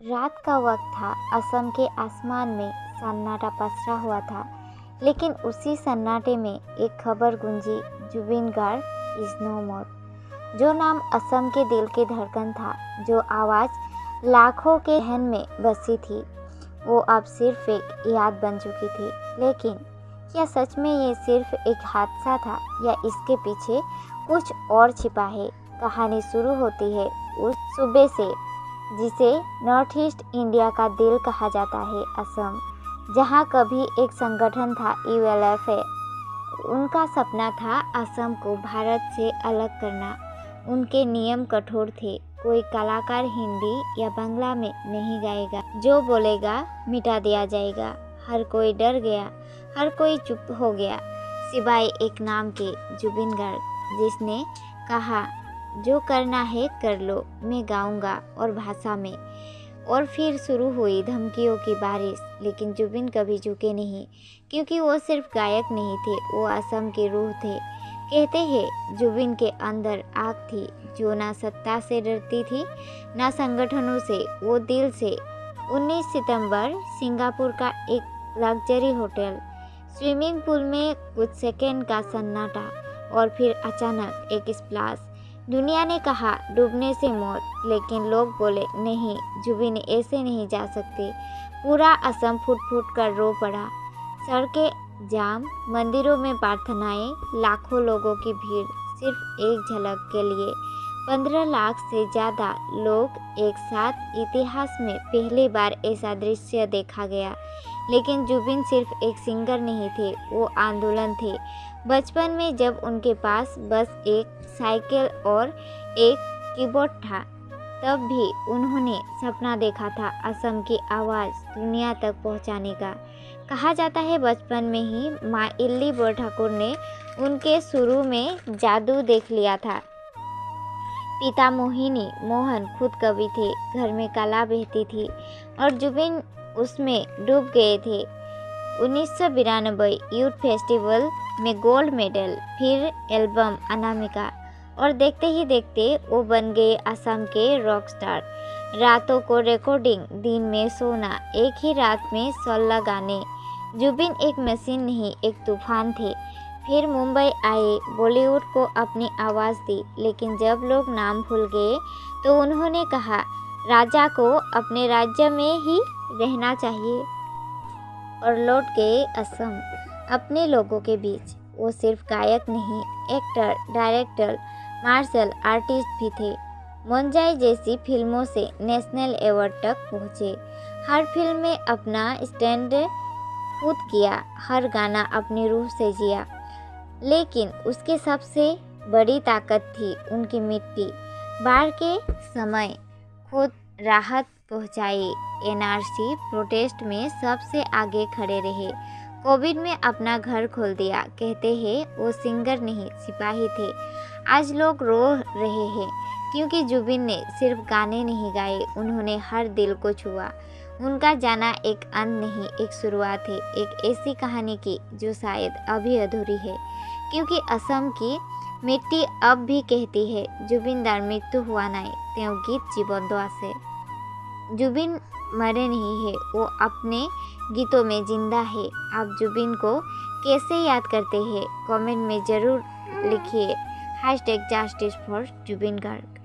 रात का वक्त था। असम के आसमान में सन्नाटा पसरा हुआ था, लेकिन उसी सन्नाटे में एक खबर गूंजी, जुबिन गार्ग इज नो मोर। जो नाम असम के दिल की धड़कन था, जो आवाज़ लाखों के जहन में बसी थी, वो अब सिर्फ एक याद बन चुकी थी। लेकिन क्या सच में ये सिर्फ एक हादसा था या इसके पीछे कुछ और छिपा है? कहानी शुरू होती है उस सूबे से जिसे नॉर्थ ईस्ट इंडिया का दिल कहा जाता है, असम, जहाँ कभी एक संगठन था, ULFA। उनका सपना था असम को भारत से अलग करना। उनके नियम कठोर थे। कोई कलाकार हिंदी या बांग्ला में नहीं गाएगा, जो बोलेगा मिटा दिया जाएगा। हर कोई डर गया, हर कोई चुप हो गया, सिवाय एक नाम के, जुबिन गार्ग, जिसने कहा जो करना है कर लो, मैं गाऊंगा और भाषा में। और फिर शुरू हुई धमकियों की बारिश, लेकिन जुबिन कभी झुके नहीं, क्योंकि वो सिर्फ गायक नहीं थे, वो असम की रूह थे। कहते हैं जुबिन के अंदर आग थी जो ना सत्ता से डरती थी, ना संगठनों से, वो दिल से। 19 सितंबर, सिंगापुर का एक लग्जरी होटल, स्विमिंग पूल में कुछ सेकंड का सन्नाटा, और फिर अचानक एक स्प्लैश। दुनिया ने कहा डूबने से मौत, लेकिन लोग बोले नहीं, जुबिन ऐसे नहीं जा सकते। पूरा असम फुट फुट कर रो पड़ा। सड़कें जाम, मंदिरों में प्रार्थनाएं, लाखों लोगों की भीड़ सिर्फ एक झलक के लिए। 15 लाख से ज़्यादा लोग एक साथ। इतिहास में पहली बार ऐसा दृश्य देखा गया। लेकिन जुबिन सिर्फ एक सिंगर नहीं थे, वो आंदोलन थे। बचपन में जब उनके पास बस एक साइकिल और एक कीबोर्ड था, तब भी उन्होंने सपना देखा था असम की आवाज़ दुनिया तक पहुंचाने का। कहा जाता है बचपन में ही माँ इल्ली ठाकुर ने उनके शुरू में जादू देख लिया था। पिता मोहिनी मोहन खुद कवि थे, घर में कला बहती थी और जुबिन उसमें डूब गए थे। 1992 यूथ फेस्टिवल में गोल्ड मेडल, फिर एल्बम अनामिका, और देखते ही देखते वो बन गए असम के रॉक स्टार। रातों को रिकॉर्डिंग, दिन में सोना, एक ही रात में 16 गाने। जुबिन एक मशीन नहीं, एक तूफान थे। फिर मुंबई आए, बॉलीवुड को अपनी आवाज़ दी, लेकिन जब लोग नाम भूल गए तो उन्होंने कहा राजा को अपने राज्य में ही रहना चाहिए, और लौट गए असम, अपने लोगों के बीच। वो सिर्फ गायक नहीं, एक्टर, डायरेक्टर, मार्शल आर्टिस्ट भी थे। मुंजाई जैसी फिल्मों से नेशनल अवार्ड तक पहुँचे। हर फिल्म में अपना स्टैंड खुद किया, हर गाना अपनी रूह से जिया। लेकिन उसकी सबसे बड़ी ताकत थी उनकी मिट्टी। बाढ़ के समय खुद राहत पहुंचाई, NRC प्रोटेस्ट में सबसे आगे खड़े रहे, कोविड में अपना घर खोल दिया। कहते हैं वो सिंगर नहीं, सिपाही थे। आज लोग रो रहे हैं क्योंकि जुबिन ने सिर्फ गाने नहीं गाए, उन्होंने हर दिल को छुआ। उनका जाना एक अंत नहीं, एक शुरुआत है, एक ऐसी कहानी की जो शायद अभी अधूरी है, क्योंकि असम की मिट्टी अब भी कहती है जुबिनदार मृत्यु हुआ नहीं, त्यों गीत जीवंत आसे। जुबिन मरे नहीं है, वो अपने गीतों में जिंदा है। आप जुबिन को कैसे याद करते हैं? कमेंट में ज़रूर लिखिए। #Justice for Zubeen Garg.